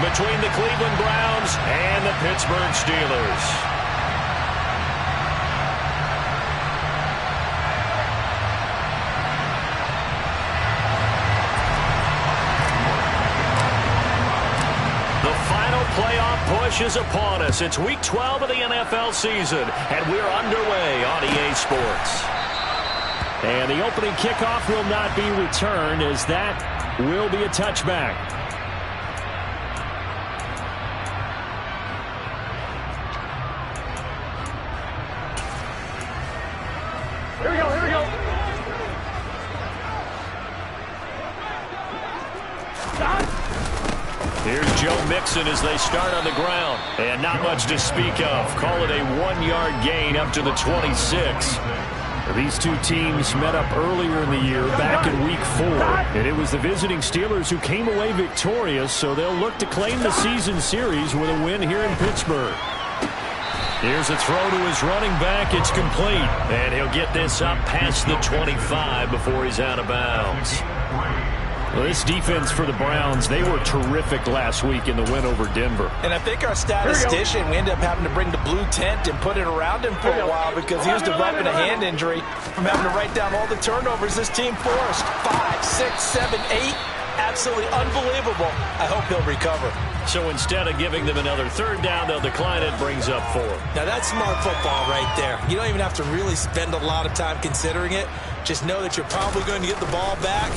between the Cleveland Browns and the Pittsburgh Steelers. Playoff push is upon us. It's Week 12 of the NFL season, and we're underway on EA Sports. And the opening kickoff will not be returned, as that will be a touchback. Here we go, here we go. Here's Joe Mixon as they start on the ground. And not much to speak of. Call it a 1-yard gain up to the 26. These two teams met up earlier in the year, back in Week 4. And it was the visiting Steelers who came away victorious, so they'll look to claim the season series with a win here in Pittsburgh. Here's a throw to his running back. It's complete. And he'll get this up past the 25 before he's out of bounds. Well, this defense for the Browns, they were terrific last week in the win over Denver. And I think our statistician, we ended up having to bring the blue tent and put it around him for a while because he was developing a hand injury from having to write down all the turnovers this team forced. 5, 6, 7, 8. Absolutely unbelievable. I hope he'll recover. So instead of giving them another third down, they'll decline it, brings up 4. Now that's smart football right there. You don't even have to really spend a lot of time considering it. Just know that you're probably going to get the ball back.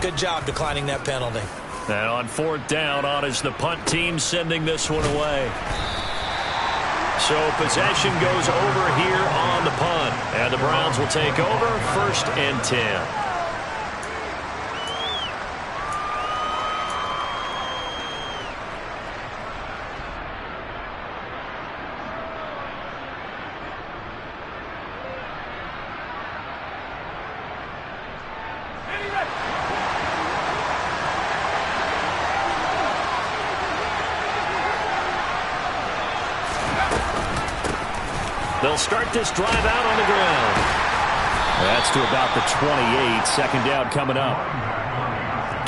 Good job declining that penalty. And on 4th down, on is the punt team sending this one away. So possession goes over here on the punt. And the Browns will take over 1st and 10. They'll start this drive out on the ground. That's to about the 28. 2nd down coming up.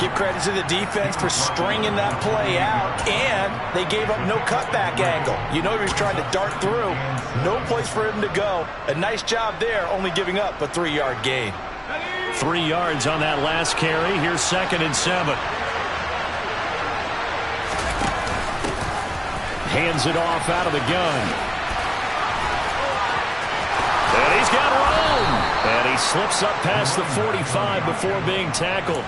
Give credit to the defense for stringing that play out, and they gave up no cutback angle. You know he was trying to dart through. No place for him to go. A nice job there, only giving up a 3-yard gain. 3 yards on that last carry. Here's 2nd and 7. Hands it off out of the gun. And he's got room. And he slips up past the 45 before being tackled.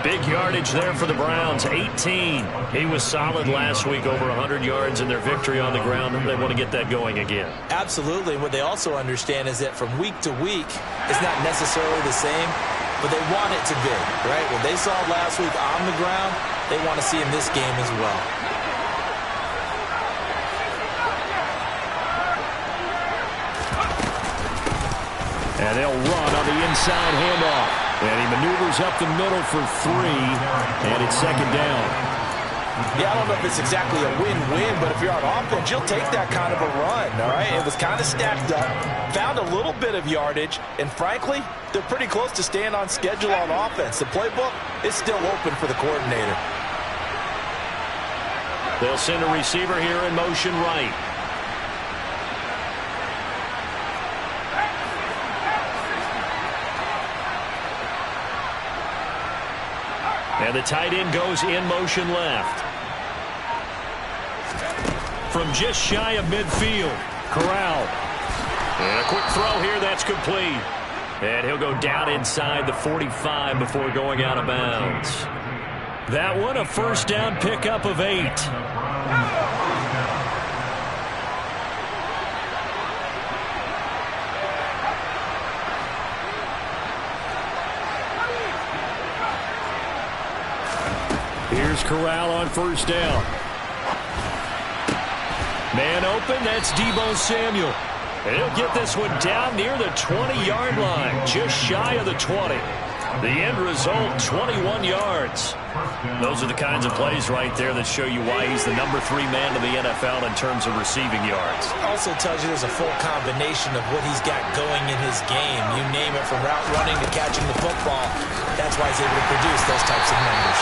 Big yardage there for the Browns, 18. He was solid last week, over 100 yards in their victory on the ground, and they want to get that going again. Absolutely. What they also understand is that from week to week, it's not necessarily the same, but they want it to be, right? What they saw last week on the ground, they want to see in this game as well. And they'll run on the inside handoff. And he maneuvers up the middle for 3. And it's 2nd down. Yeah, I don't know if it's exactly a win-win, but if you're on offense, you'll take that kind of a run, all right? It was kind of stacked up, found a little bit of yardage, and frankly, they're pretty close to staying on schedule on offense. The playbook is still open for the coordinator. They'll send a receiver here in motion right. And the tight end goes in motion left. From just shy of midfield, Corral. And a quick throw here, that's complete. And he'll go down inside the 45 before going out of bounds. That one, a 1st down pickup of 8. Here's Corral on 1st down. Man open, that's Deebo Samuel. And he'll get this one down near the 20-yard line, just shy of the 20. The end result, 21 yards. Those are the kinds of plays right there that show you why he's the number 3 man in the NFL in terms of receiving yards. Also tells you there's a full combination of what he's got going in his game. You name it, from route running to catching the football. That's why he's able to produce those types of numbers.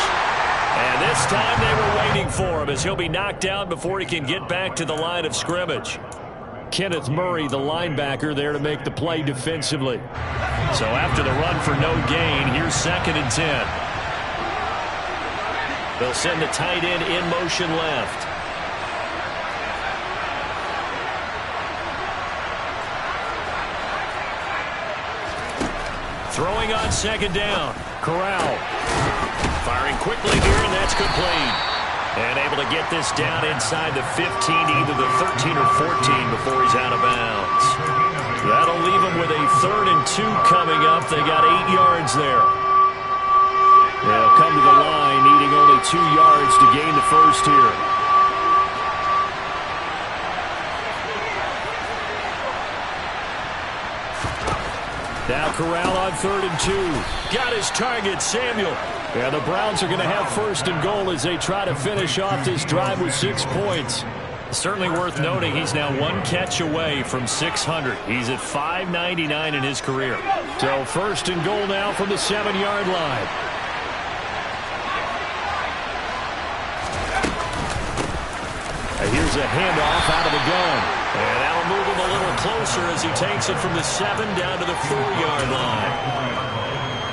And this time they were waiting for him as he'll be knocked down before he can get back to the line of scrimmage. Kenneth Murray, the linebacker, there to make the play defensively. So after the run for no gain, here's 2nd and 10. They'll send the tight end in motion left. Throwing on 2nd down. Corral. Firing quickly here, and that's complete. And able to get this down inside the 15, either the 13 or 14 before he's out of bounds. That'll leave him with a 3rd and 2 coming up. They got 8 yards there. They'll come to the line, needing only 2 yards to gain the first here. Now Corral on 3rd and 2. Got his target, Samuel. Yeah, the Browns are going to have 1st and goal as they try to finish off this drive with 6 points. Certainly worth noting he's now 1 catch away from 600. He's at 599 in his career. So 1st and goal now from the 7-yard line. Here's a handoff out of the gun. And that'll move him a little closer as he takes it from the 7 down to the 4-yard line.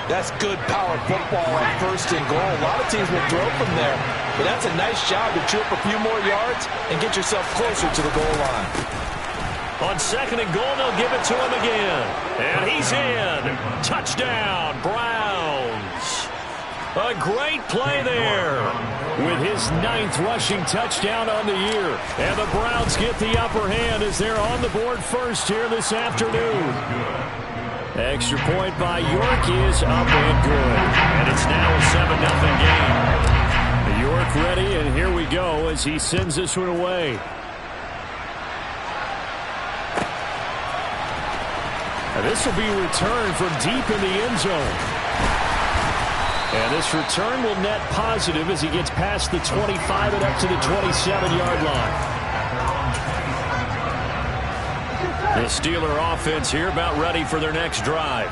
That's good power football on 1st and goal. A lot of teams will throw from there. But that's a nice job to chew up a few more yards and get yourself closer to the goal line. On 2nd and goal, they'll give it to him again. And he's in. Touchdown, Browns. A great play there with his 9th rushing touchdown on the year. And the Browns get the upper hand as they're on the board first here this afternoon. Extra point by York is up and good. And it's now a 7-0 game. York ready, and here we go as he sends this one away. And this will be returned from deep in the end zone. And this return will net positive as he gets past the 25 and up to the 27-yard line. The Steeler offense here about ready for their next drive.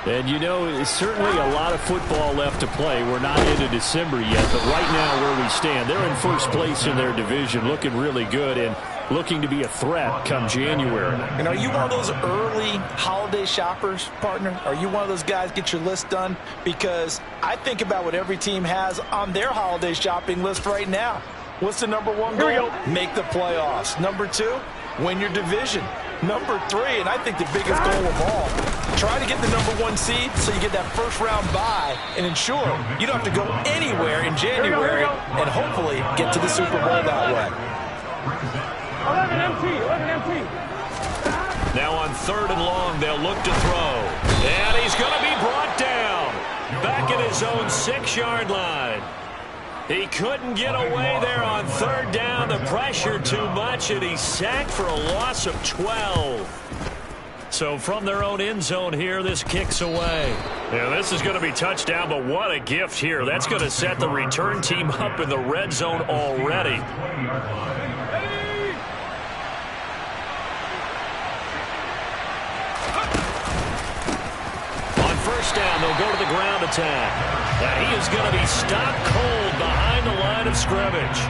And, you know, it's certainly a lot of football left to play. We're not into December yet, but right now where we stand, they're in 1st place in their division, looking really good and looking to be a threat come January. And are you one of those early holiday shoppers, partner? Are you one of those guys get your list done? Because I think about what every team has on their holiday shopping list right now. What's the number 1 goal? Make the playoffs. Number 2, win your division. Number 3, and I think the biggest goal of all, try to get the number 1 seed so you get that 1st round bye and ensure you don't have to go anywhere in January and hopefully get to the Super Bowl that way. 11 empty. Now on 3rd and long, they'll look to throw. And he's going to be brought down. Back at his own 6-yard line. He couldn't get away there on 3rd down. The pressure too much, and he's sacked for a loss of 12. So from their own end zone here, this kicks away. Yeah, this is going to be touchdown, but what a gift here. That's going to set the return team up in the red zone already. First down, they'll go to the ground attack. And he is going to be stopped cold behind the line of scrimmage.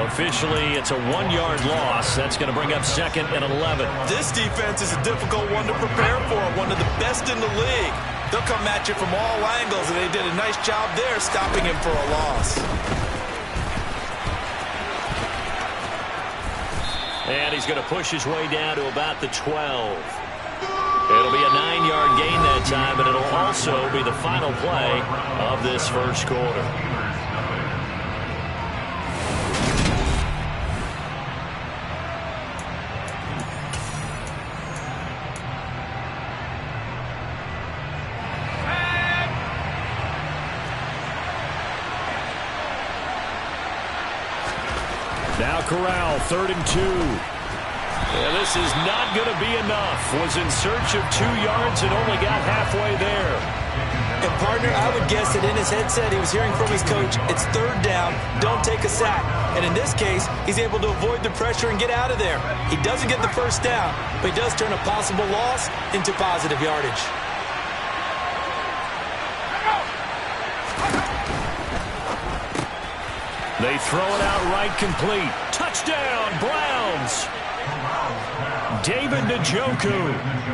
Officially, it's a 1-yard loss. That's going to bring up 2nd and 11. This defense is a difficult one to prepare for, one of the best in the league. They'll come at you from all angles, and they did a nice job there stopping him for a loss. And he's going to push his way down to about the 12. It'll be a 9-yard gain that time, but it'll also be the final play of this first quarter. Now Corral, 3rd and 2. Yeah, this is not going to be enough. Was in search of 2 yards and only got halfway there. And, partner, I would guess that in his headset he was hearing from his coach, it's 3rd down, don't take a sack. And in this case, he's able to avoid the pressure and get out of there. He doesn't get the 1st down, but he does turn a possible loss into positive yardage. They throw it out right complete. Touchdown, Browns. David Njoku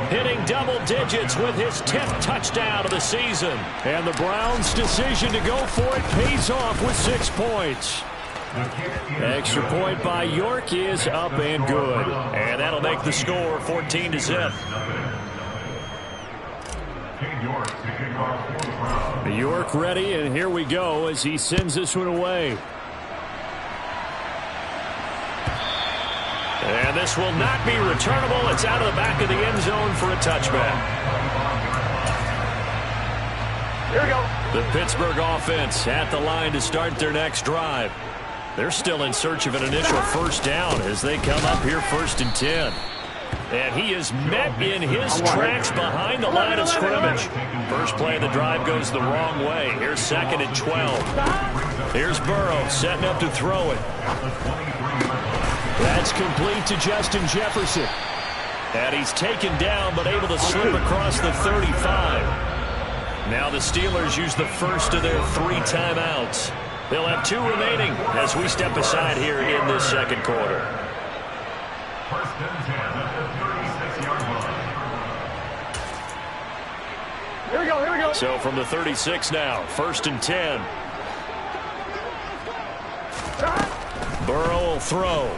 hitting double digits with his 10th touchdown of the season. And the Browns' decision to go for it pays off with 6 points. Extra point by York is up and good. And that'll make the score 14-0. York ready, and here we go as he sends this one away. And this will not be returnable. It's out of the back of the end zone for a touchback. Here we go. The Pittsburgh offense at the line to start their next drive. They're still in search of an initial first down as they come up here 1st and 10. And he is met in his tracks behind the line of scrimmage. First play of the drive goes the wrong way. Here's 2nd and 12. Here's Burrow setting up to throw it. That's complete to Justin Jefferson. And he's taken down but able to slip across the 35. Now the Steelers use the first of their 3 timeouts. They'll have 2 remaining as we step aside here in this second quarter. Here we go, here we go. So from the 36 now, 1st and 10. Burrow will throw.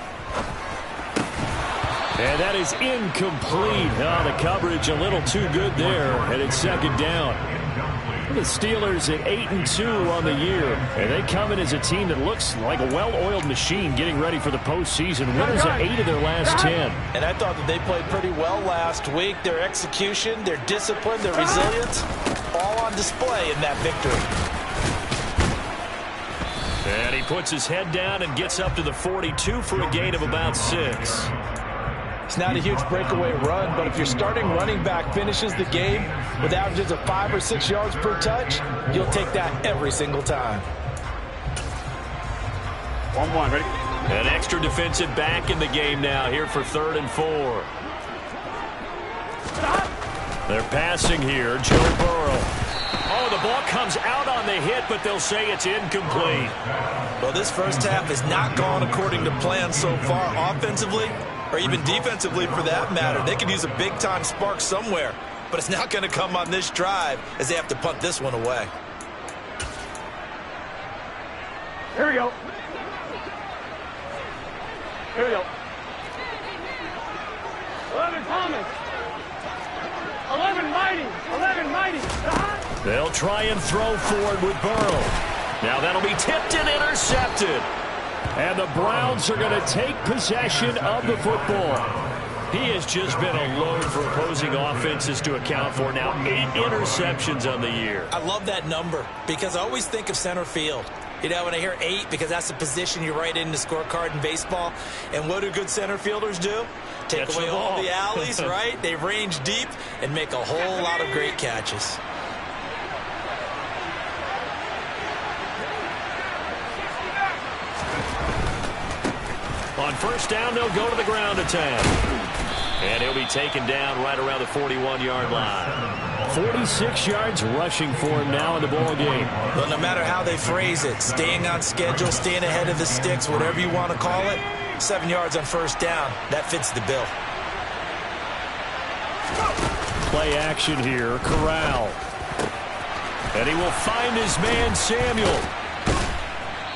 And that is incomplete. Oh, the coverage a little too good there, and it's 2nd down. The Steelers at 8-2 on the year, and they come in as a team that looks like a well-oiled machine getting ready for the postseason. Winners of 8 of their last 10. And I thought that they played pretty well last week. Their execution, their discipline, their resilience, all on display in that victory. And he puts his head down and gets up to the 42 for a gain of about 6. It's not a huge breakaway run, but if your starting running back finishes the game with averages of 5 or 6 yards per touch, you'll take that every single time. 1-1, ready? An extra defensive back in the game now here for 3rd and 4. They're passing here. Joe Burrow. Oh, the ball comes out on the hit, but they'll say it's incomplete. Well, this first half has not gone according to plan so far offensively, or even defensively for that matter. They could use a big-time spark somewhere, but it's not going to come on this drive as they have to punt this one away. Here we go. Here we go. 11 Thomas. 11 Mighty. 11 Mighty. They'll try and throw forward with Burrow. Now that'll be tipped and intercepted. And the Browns are going to take possession of the football. He has just been a load for opposing offenses to account for. Now 8 interceptions on the year. I love that number because I always think of center field. You know, when I hear 8, because that's the position you write in the scorecard in baseball. And what do good center fielders do? Take Catch away the all ball. the alleys, right? They range deep and make a whole lot of great catches. On first down, they'll go to the ground attack. And he'll be taken down right around the 41-yard line. 46 yards rushing for him now in the ball game. Well, no matter how they phrase it, staying on schedule, staying ahead of the sticks, whatever you want to call it, 7 yards on first down, that fits the bill. Play action here, Corral. And he will find his man, Samuel.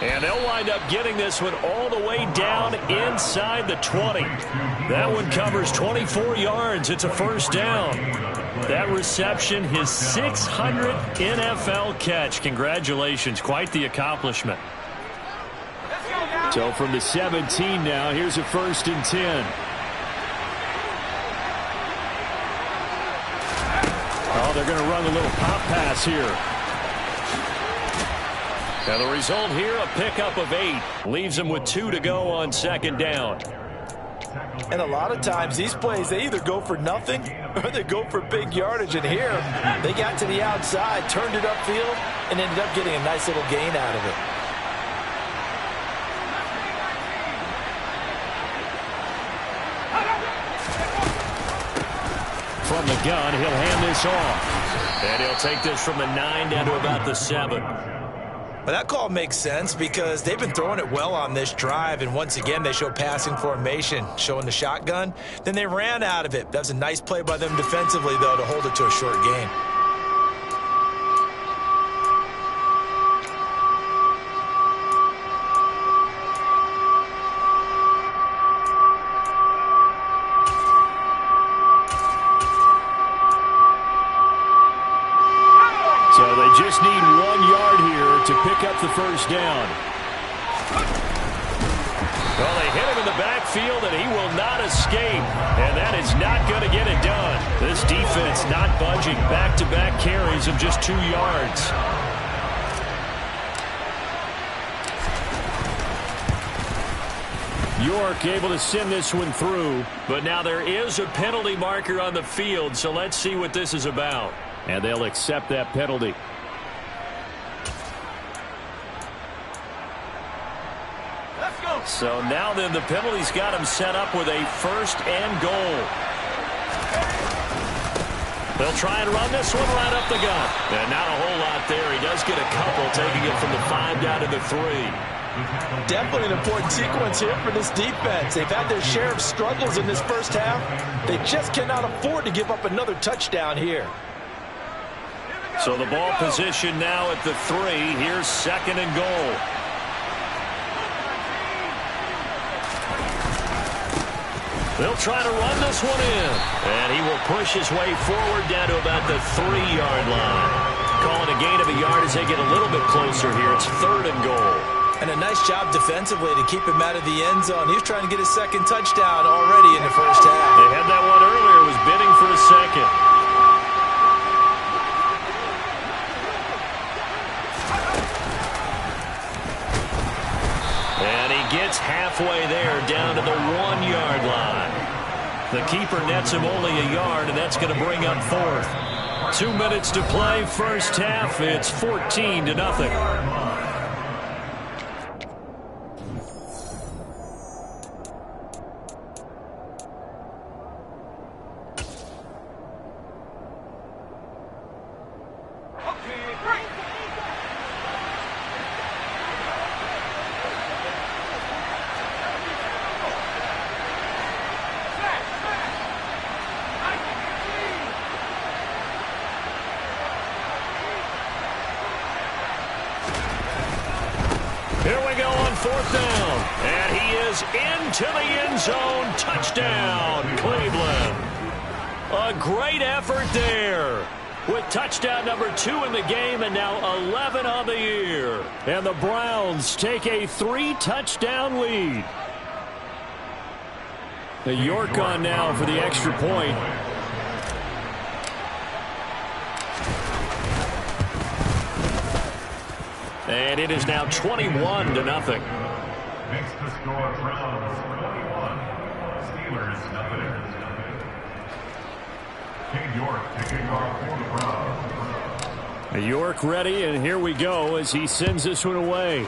And they'll wind up getting this one all the way down inside the 20. That one covers 24 yards. It's a first down. That reception, his 600th NFL catch. Congratulations. Quite the accomplishment. So from the 17 now, here's a 1st and 10. Oh, they're going to run a little pop pass here. Now the result here, a pickup of 8. Leaves them with 2 to go on 2nd down. And a lot of times these plays, they either go for nothing or they go for big yardage. And here, they got to the outside, turned it upfield, and ended up getting a nice little gain out of it. From the gun, he'll hand this off. And he'll take this from the 9 down to about the 7. Well, that call makes sense because they've been throwing it well on this drive, and once again, they show passing formation, showing the shotgun. Then they ran out of it. That was a nice play by them defensively, though, to hold it to a short gain. So they just need 1 yard here to pick up the first down. Well, they hit him in the backfield, and he will not escape. And that is not going to get it done. This defense not budging. Back-to-back carries of just 2 yards. York able to send this one through. But now there is a penalty marker on the field, so let's see what this is about. And they'll accept that penalty. Let's go. So now then the penalty's got him set up with a 1st and goal. They'll try and run this one right up the gut. And not a whole lot there. He does get a couple, taking it from the 5 down to the 3. Definitely an important sequence here for this defense. They've had their share of struggles in this first half. They just cannot afford to give up another touchdown here. So the ball position now at the 3. Here's 2nd and goal. They'll try to run this one in. And he will push his way forward down to about the 3-yard line. Calling a gain of a yard as they get a little bit closer here. It's 3rd and goal. And a nice job defensively to keep him out of the end zone. He was trying to get his 2nd touchdown already in the first half. They had that one earlier. Was bidding for a 2nd. And he gets halfway there down to the 1-yard line. The keeper nets him only a yard, and that's going to bring up 4th. 2 minutes to play, first half. It's 14-0. Here we go on 4th down. And he is into the end zone. Touchdown, Cleveland. A great effort there. With touchdown number 2 in the game and now 11 on the year. And the Browns take a 3-touchdown lead. The York on now for the extra point. And it is now 21-0. Makes the score Browns 21. Steelers nothing. King York kicking off for the Browns. York ready, and here we go as he sends this one away.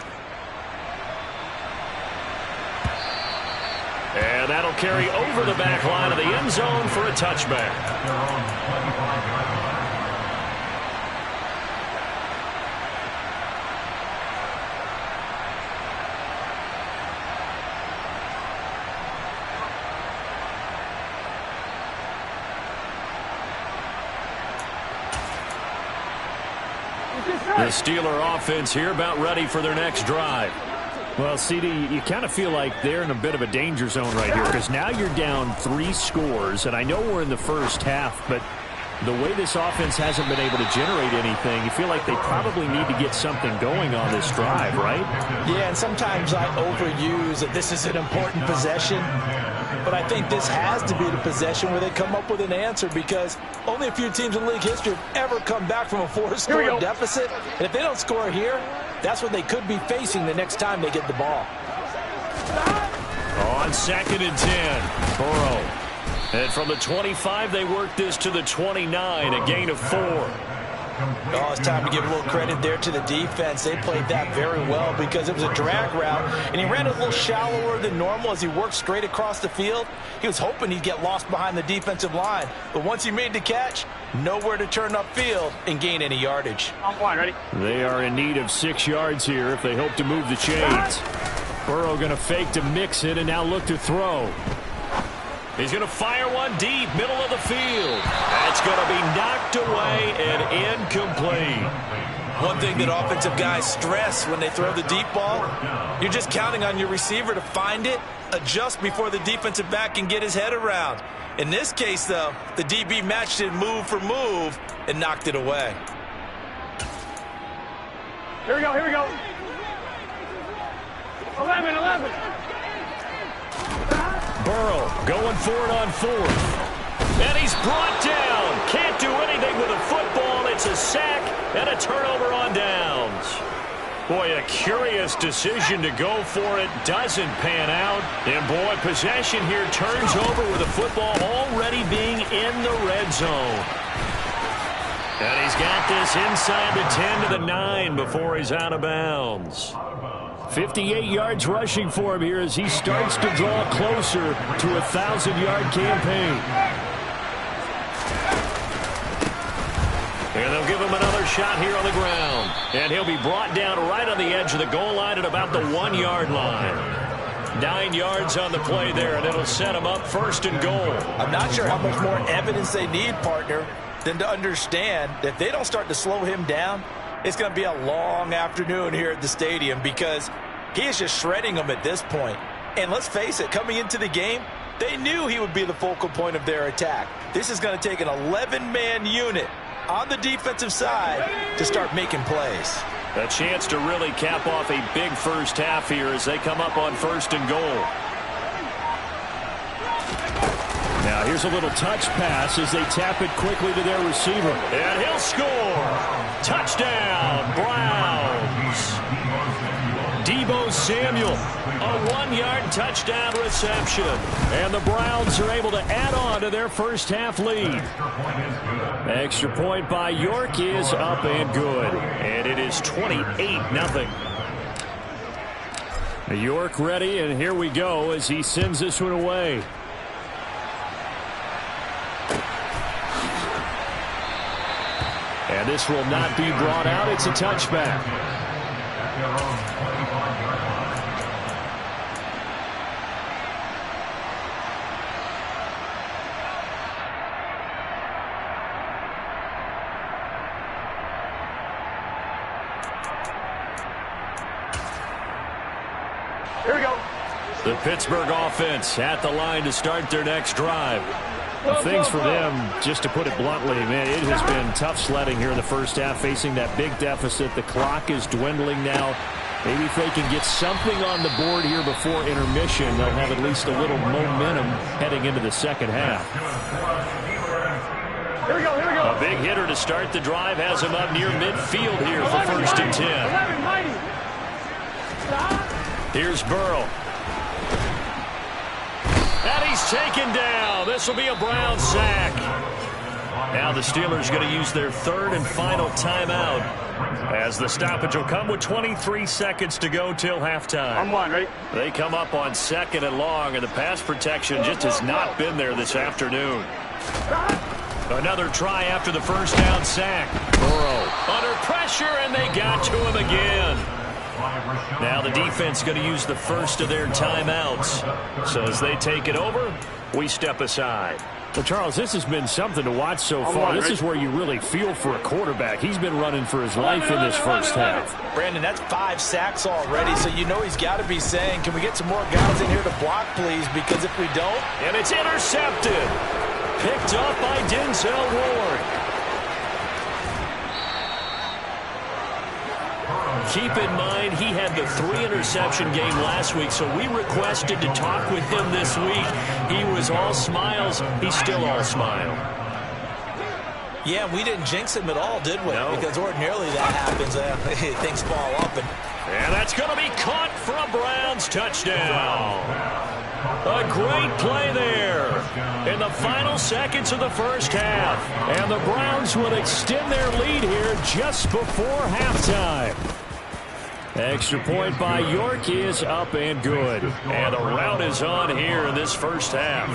And that'll carry over the back line of the end zone for a touchback. The Steeler offense here about ready for their next drive. Well, CD, you kind of feel like they're in a bit of a danger zone right here because now you're down 3 scores, and I know we're in the first half, but the way this offense hasn't been able to generate anything, you feel like they probably need to get something going on this drive, right? Yeah, and sometimes I overuse that this is an important possession. But I think this has to be the possession where they come up with an answer because only a few teams in league history have ever come back from a 4-score deficit. And if they don't score here, that's what they could be facing the next time they get the ball. On 2nd and 10, Burrow. And from the 25, they work this to the 29, a gain of 4. Oh, it's time to give a little credit there to the defense. They played that very well because it was a drag route, and he ran a little shallower than normal as he worked straight across the field. He was hoping he'd get lost behind the defensive line, but once he made the catch, nowhere to turn upfield and gain any yardage. On one, ready? They are in need of 6 yards here if they hope to move the chains. Burrow going to fake to mix it and now look to throw. He's going to fire one deep, middle of the field. That's going to be knocked away and incomplete. One thing that offensive guys stress when they throw the deep ball, you're just counting on your receiver to find it, adjust before the defensive back can get his head around. In this case, though, the DB matched it move for move and knocked it away. Here we go, here we go. 11. Burrow going for it on 4th. And he's brought down. Can't do anything with a football. It's a sack and a turnover on downs. Boy, a curious decision to go for it. Doesn't pan out. And, boy, possession here turns over with the football already being in the red zone. And he's got this inside the 10 to the 9 before he's out of bounds. 58 yards rushing for him here as he starts to draw closer to a 1,000-yard campaign. And they'll give him another shot here on the ground. And he'll be brought down right on the edge of the goal line at about the 1-yard line. 9 yards on the play there, and it'll set him up 1st and goal. I'm not sure how much more evidence they need, partner, than to understand that if they don't start to slow him down, it's going to be a long afternoon here at the stadium because he is just shredding them at this point. And let's face it, coming into the game, they knew he would be the focal point of their attack. This is going to take an 11-man unit on the defensive side to start making plays. A chance to really cap off a big first half here as they come up on 1st and goal. Now here's a little touch pass as they tap it quickly to their receiver. And he'll score. Touchdown, Browns. Deebo Samuel, a 1-yard touchdown reception. And the Browns are able to add on to their first half lead. Extra point by York is up and good. And it is 28-0. York ready, and here we go as he sends this one away. And this will not be brought out. It's a touchback. Here we go. The Pittsburgh offense at the line to start their next drive. Things for them, just to put it bluntly, man, it has been tough sledding here in the first half, facing that big deficit. The clock is dwindling now. Maybe if they can get something on the board here before intermission, they'll have at least a little momentum heading into the second half. Here we go, here we go. A big hitter to start the drive has him up near midfield here for 1st and 10. 11, mighty. Here's Burrow. And he's taken down. This will be a Brown sack. Now the Steelers going to use their 3rd and final timeout as the stoppage will come with 23 seconds to go till halftime. On 1, ready? They come up on 2nd and long, and the pass protection just has not been there this afternoon. Another try after the first down sack. Burrow under pressure, and they got to him again. Now the defense going to use the first of their timeouts. So as they take it over, we step aside. Well, Charles, this has been something to watch so far. This is where you really feel for a quarterback. He's been running for his life in this first half. Brandon, that's 5 sacks already, so you know he's got to be saying, can we get some more guys in here to block, please? Because if we don't... And it's intercepted. Picked up by Denzel Ward. Keep in mind, he had the 3-interception game last week, so we requested to talk with him this week. He was all smiles. He's still all smile. Yeah, we didn't jinx him at all, did we? No. Because ordinarily that happens. Things fall up. And that's going to be caught for a Browns touchdown. A great play there. in the final seconds of the first half. And the Browns will extend their lead here just before halftime. Extra point by York is up and good. And the rout is on here in this first half.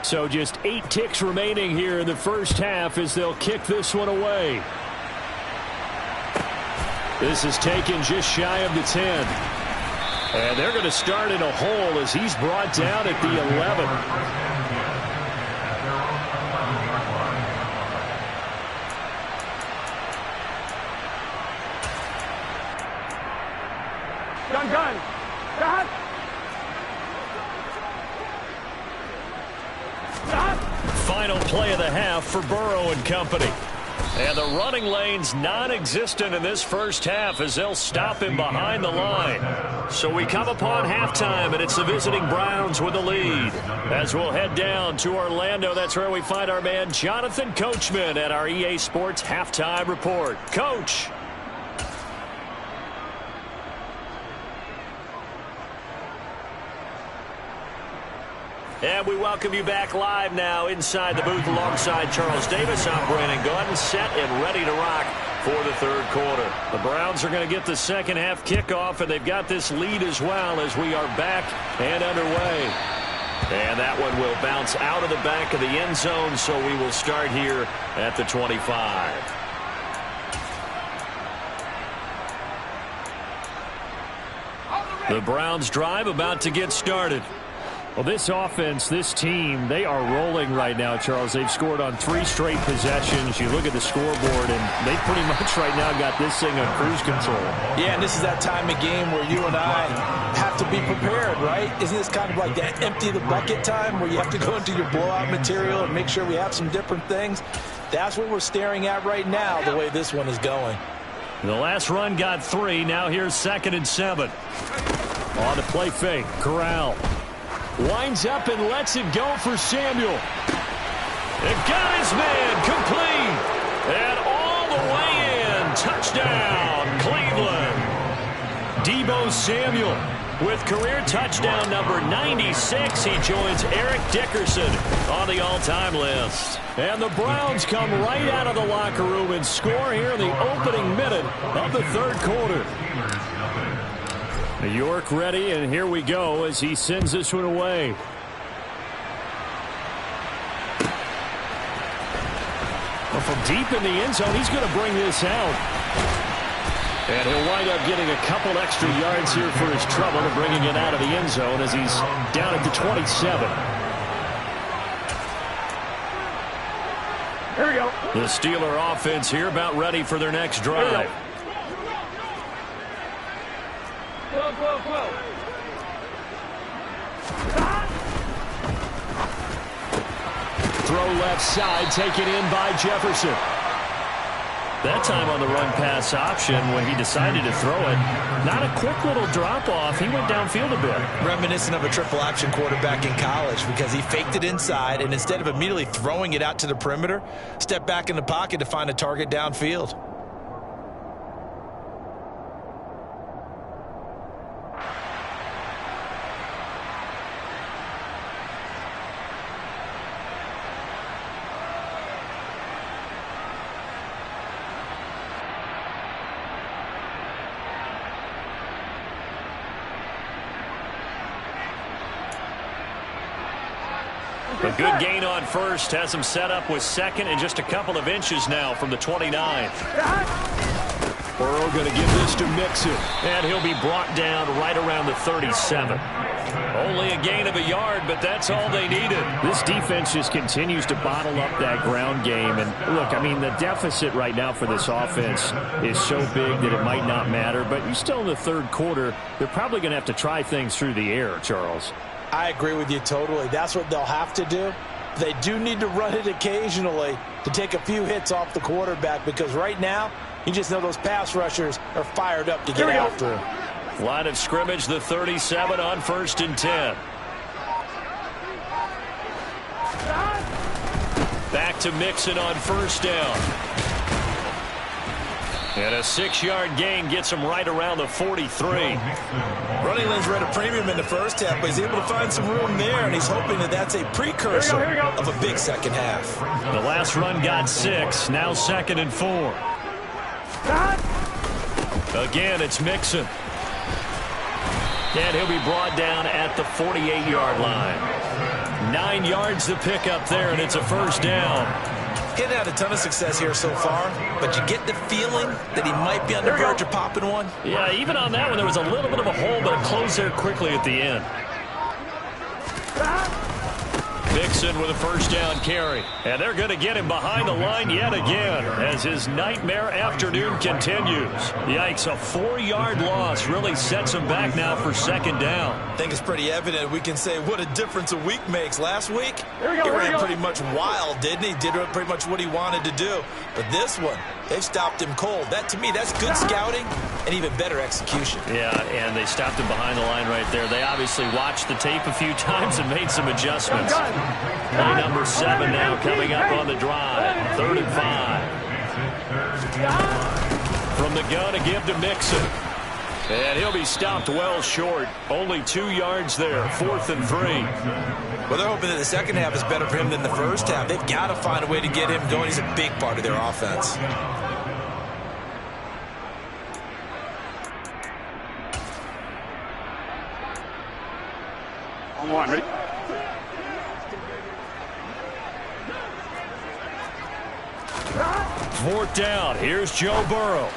So just 8 ticks remaining here in the first half as they'll kick this one away. This is taken just shy of the 10. And they're going to start in a hole as he's brought down at the 11. Gun. Got. Final play of the half for Burrow and company. And the running lane's non-existent in this first half as they'll stop him behind the line. So we come upon halftime, and it's the visiting Browns with the lead. As we'll head down to Orlando, that's where we find our man Jonathan Coachman at our EA Sports Halftime Report. Coach. And we welcome you back live now inside the booth alongside Charles Davis. I'm Brandon Gunn, set and ready to rock for the third quarter. The Browns are going to get the second half kickoff, and they've got this lead as well as we are back and underway. And that one will bounce out of the back of the end zone, so we will start here at the 25. The Browns drive about to get started. Well, this offense, this team, they are rolling right now, Charles. They've scored on 3 straight possessions. You look at the scoreboard, and they pretty much right now got this thing on cruise control. Yeah, and this is that time of game where you and I have to be prepared, right? Isn't this kind of like that empty the bucket time where you have to go into your blowout material and make sure we have some different things? That's what we're staring at right now, the way this one is going. The last run got 3. Now here's 2nd and 7. On the play fake, Corral. Winds up and lets it go for Samuel. It got his man complete. And all the way in. Touchdown, Cleveland. Deebo Samuel with career touchdown number 96. He joins Eric Dickerson on the all-time list. And the Browns come right out of the locker room and score here in the opening minute of the third quarter. York ready, and here we go as he sends this one away. Well, from deep in the end zone, he's going to bring this out. And he'll wind up getting a couple extra yards here for his trouble and bringing it out of the end zone as he's down at the 27. Here we go. The Steeler offense here about ready for their next drive. Throw left side, taken in by Jefferson. That time on the run pass option when he decided to throw it. Not a quick little drop off. He went downfield a bit. Reminiscent of a triple option quarterback in college because he faked it inside and instead of immediately throwing it out to the perimeter, stepped back in the pocket to find a target downfield. A good gain on first has him set up with 2nd and just a couple of inches now from the 29. Burrow going to give this to Mixon, and he'll be brought down right around the 37. Only a gain of a yard, but that's all they needed. This defense just continues to bottle up that ground game. And look, I mean, the deficit right now for this offense is so big that it might not matter. But you're still in the third quarter. They're probably going to have to try things through the air, Charles. I agree with you totally. That's what they'll have to do. They do need to run it occasionally to take a few hits off the quarterback because right now You just know those pass rushers are fired up to get after him. Line of scrimmage, the 37 on 1st and 10. Back to Mixon on 1st down. And a 6-yard gain gets him right around the 43. Running lanes were at a premium in the first half, but he's able to find some room there, and he's hoping that that's a precursor of a big second half. The last run got 6, now 2nd and 4. Again, it's Mixon. And he'll be brought down at the 48-yard line. 9 yards to pick up there, and it's a 1st down. Getting had a ton of success here so far, but you get the feeling that he might be on the verge of popping one. Yeah, even on that one, there was a little bit of a hole, but it closed there quickly at the end. Mixon with a 1st down carry. And they're going to get him behind the line yet again as his nightmare afternoon continues. Yikes, a 4-yard loss really sets him back now for 2nd down. I think it's pretty evident. We can say what a difference a week makes. Last week, he ran pretty much wild, didn't he? Did pretty much what he wanted to do. But this one, they've stopped him cold. That, to me, that's good scouting and even better execution. Yeah, and they stopped him behind the line right there. They obviously watched the tape a few times and made some adjustments. Play number 7 now coming up on the drive. 3rd and 5. From the gun to give to Mixon. And he'll be stopped well short. Only 2 yards there. 4th and 3. Well, they're hoping that the second half is better for him than the first half. They've got to find a way to get him going. He's a big part of their offense. On one, ready? 4th down. Here's Joe Burrow.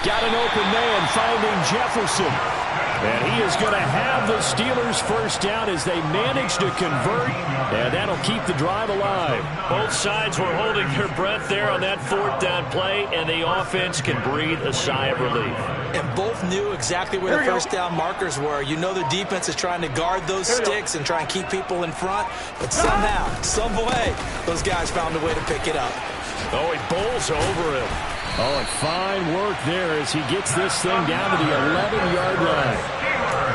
Got an open man finding Jefferson. And he is going to have the Steelers' 1st down as they manage to convert. And that'll keep the drive alive. Both sides were holding their breath there on that 4th down play. And the offense can breathe a sigh of relief. And both knew exactly where the 1st down markers were. You know the defense is trying to guard those sticks and try and keep people in front. But somehow, some way, those guys found a way to pick it up. Oh, he bowls over him. Oh, and fine work there as he gets this thing down to the 11-yard line.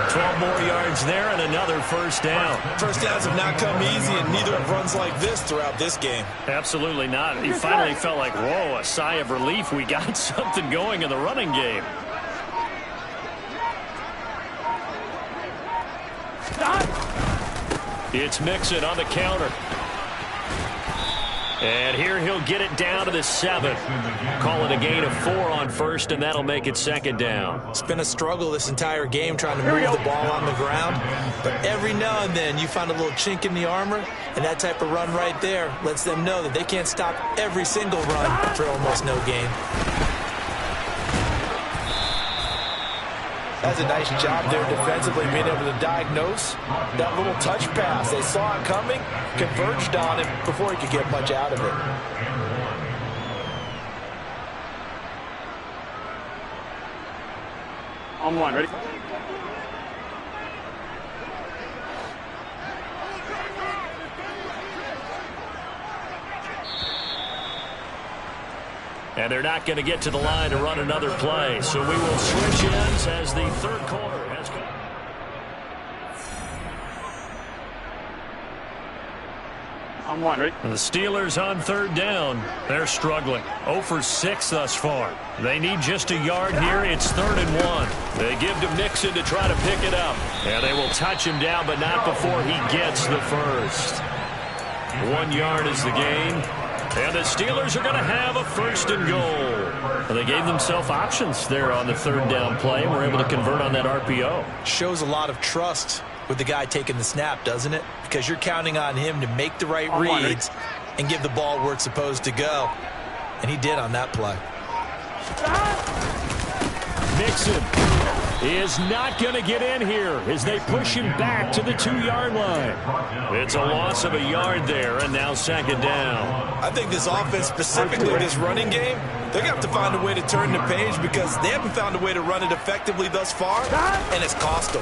12 more yards there and another 1st down. 1st downs have not come easy, and neither have runs like this throughout this game. Absolutely not. He finally felt like, whoa, a sigh of relief. We got something going in the running game. It's Mixon on the counter. And here he'll get it down to the 7. Call it a gain of 4 on 1st, and that'll make it 2nd down. It's been a struggle this entire game trying to move the ball on the ground. But every now and then you find a little chink in the armor, and that type of run right there lets them know that they can't stop every single run for almost no gain. That's a nice job there defensively, being able to diagnose that little touch pass. They saw it coming, converged on him before he could get much out of it. On one, ready? And they're not going to get to the line to run another play. So we will switch ends as the 3rd quarter has come. On one, ready? The Steelers on 3rd down. They're struggling. 0 for 6 thus far. They need just a yard here. It's 3rd and 1. They give to Mixon to try to pick it up. And they will touch him down, but not before he gets the 1st. 1 yard is the gain. And the Steelers are going to have a 1st and goal. Well, they gave themselves options there on the 3rd down play and were able to convert on that RPO. Shows a lot of trust with the guy taking the snap, doesn't it? Because you're counting on him to make the right reads and give the ball where it's supposed to go. And he did on that play. Mixon is not going to get in here as they push him back to the 2-yard line. It's a loss of a yard there, and now 2nd down. I think this offense, specifically this running game, they're going to have to find a way to turn the page because they haven't found a way to run it effectively thus far, and it's cost them.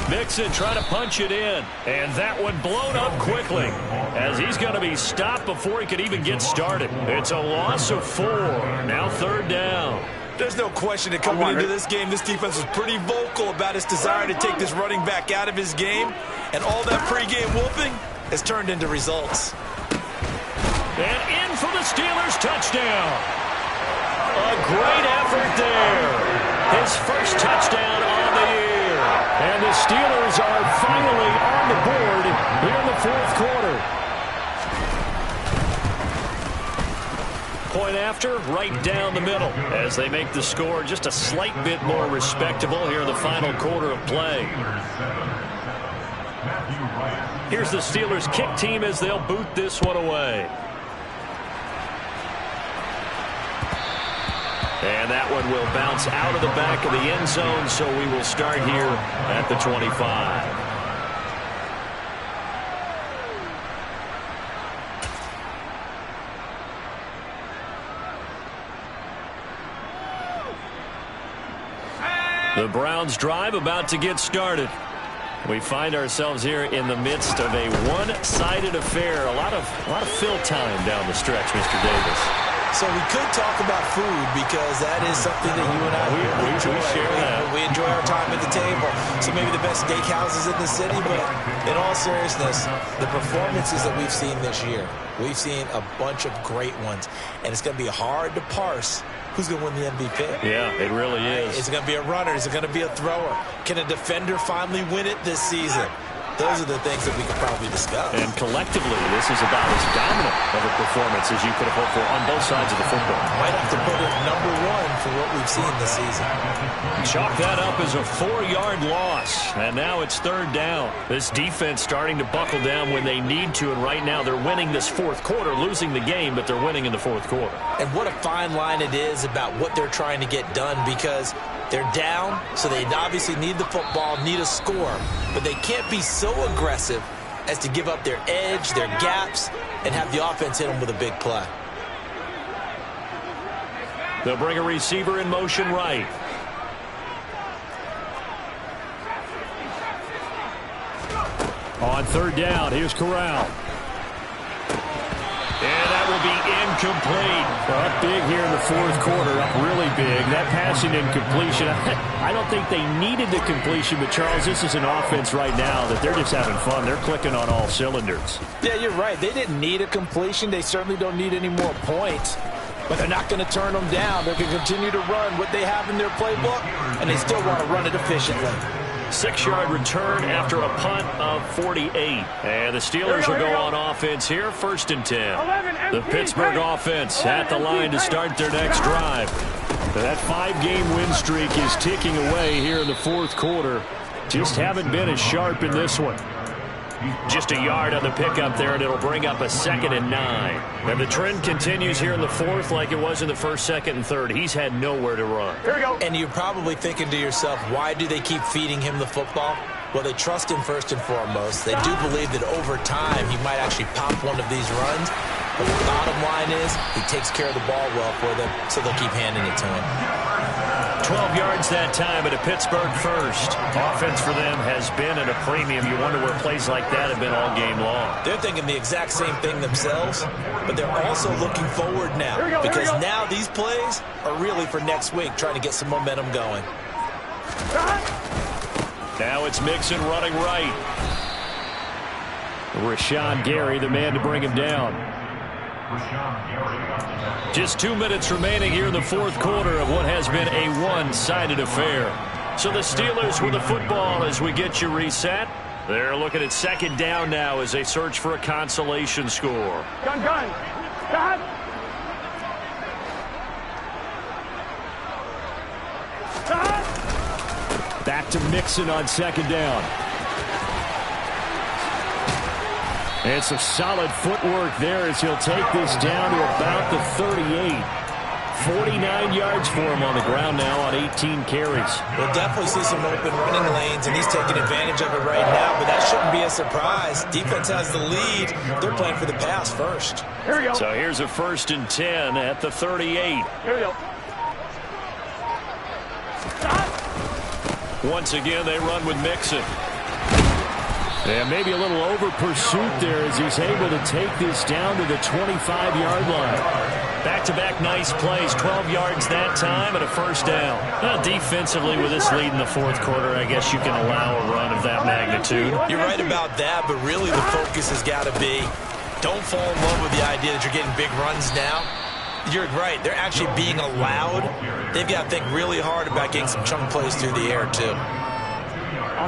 Mixon trying to punch it in. And that one blown up quickly as he's going to be stopped before he could even get started. It's a loss of 4. Now 3rd down. There's no question that coming into this game, this defense was pretty vocal about its desire to take this running back out of his game. And all that pregame whooping has turned into results. And in for the Steelers touchdown. A great effort there. His first touchdown on the year. And the Steelers are finally on the board here in the 4th quarter. Point after, right down the middle as they make the score just a slight bit more respectable here in the final quarter of play. Here's the Steelers kick team as they'll boot this one away. And that one will bounce out of the back of the end zone, so we will start here at the 25. The Browns drive about to get started. We find ourselves here in the midst of a one-sided affair. A lot of fill time down the stretch, Mr. Davis. So we could talk about food because that is something that you and I enjoy. We share that. We enjoy our time at the table. So maybe the best steakhouses in the city, but in all seriousness, the performances that we've seen this year, we've seen a bunch of great ones, and it's going to be hard to parse who's going to win the MVP. Yeah, it really is. Is it going to be a runner? Is it going to be a thrower? Can a defender finally win it this season? Those are the things that we could probably discuss. And collectively, this is about as dominant of a performance as you could have hoped for on both sides of the football. Might have to put it #1 for what we've seen this season. Chalk that up as a 4-yard loss. And now it's 3rd down. This defense starting to buckle down when they need to. And right now they're winning this 4th quarter, losing the game, but they're winning in the 4th quarter. And what a fine line it is about what they're trying to get done, because they're down, so they obviously need the football, need a score. But they can't be so aggressive as to give up their edge, their gaps, and have the offense hit them with a big play. They'll bring a receiver in motion right. On 3rd down, here's Corral. And that will be incomplete. Up big here in the 4th quarter, up really big. That passing incompletion, I don't think they needed the completion, but Charles, this is an offense right now that they're just having fun. They're clicking on all cylinders. Yeah, you're right. They didn't need a completion. They certainly don't need any more points. But they're not going to turn them down. They're going to continue to run what they have in their playbook, and they still want to run it efficiently. 6-yard return after a punt of 48. And the Steelers will go on offense here, 1st and 10. The Pittsburgh offense at the line to start their next drive. That 5-game win streak is ticking away here in the 4th quarter. Just haven't been as sharp in this one. Just a yard on the pickup there, and it'll bring up a 2nd and 9. And the trend continues here in the 4th like it was in the 1st, 2nd, and 3rd. He's had nowhere to run. Here we go. And you're probably thinking to yourself, why do they keep feeding him the football? Well, they trust him first and foremost. They do believe that over time he might actually pop one of these runs. But the bottom line is he takes care of the ball well for them, so they'll keep handing it to him. 12 yards that time at a Pittsburgh first. Offense for them has been at a premium. You wonder where plays like that have been all game long. They're thinking the exact same thing themselves, but they're also looking forward now, because now these plays are really for next week, trying to get some momentum going. Now it's Mixon running right. Rashawn Gary, the man to bring him down. Just 2 minutes remaining here in the 4th quarter of what has been a one-sided affair. So the Steelers with the football as we get you reset. They're looking at 2nd down now as they search for a consolation score. Gun. Back to Mixon on 2nd down. And some solid footwork there as he'll take this down to about the 38. 49 yards for him on the ground now on 18 carries. We'll definitely see some open running lanes, and he's taking advantage of it right now, but that shouldn't be a surprise. Defense has the lead. They're playing for the pass first. Here we go. So here's a 1st and 10 at the 38. Here we go. Once again, they run with Mixon. And maybe a little over pursuit there as he's able to take this down to the 25-yard line. Back-to-back nice plays, 12 yards that time and a first down. Well, defensively, with this lead in the fourth quarter, I guess you can allow a run of that magnitude. You're right about that, but really the focus has got to be don't fall in love with the idea that you're getting big runs now. You're right. They're actually being allowed. They've got to think really hard about getting some chunk plays through the air, too.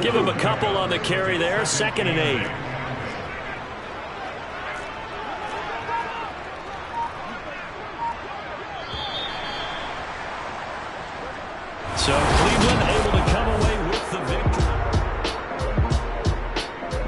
Give him a couple on the carry there. 2nd and 8. So Cleveland able to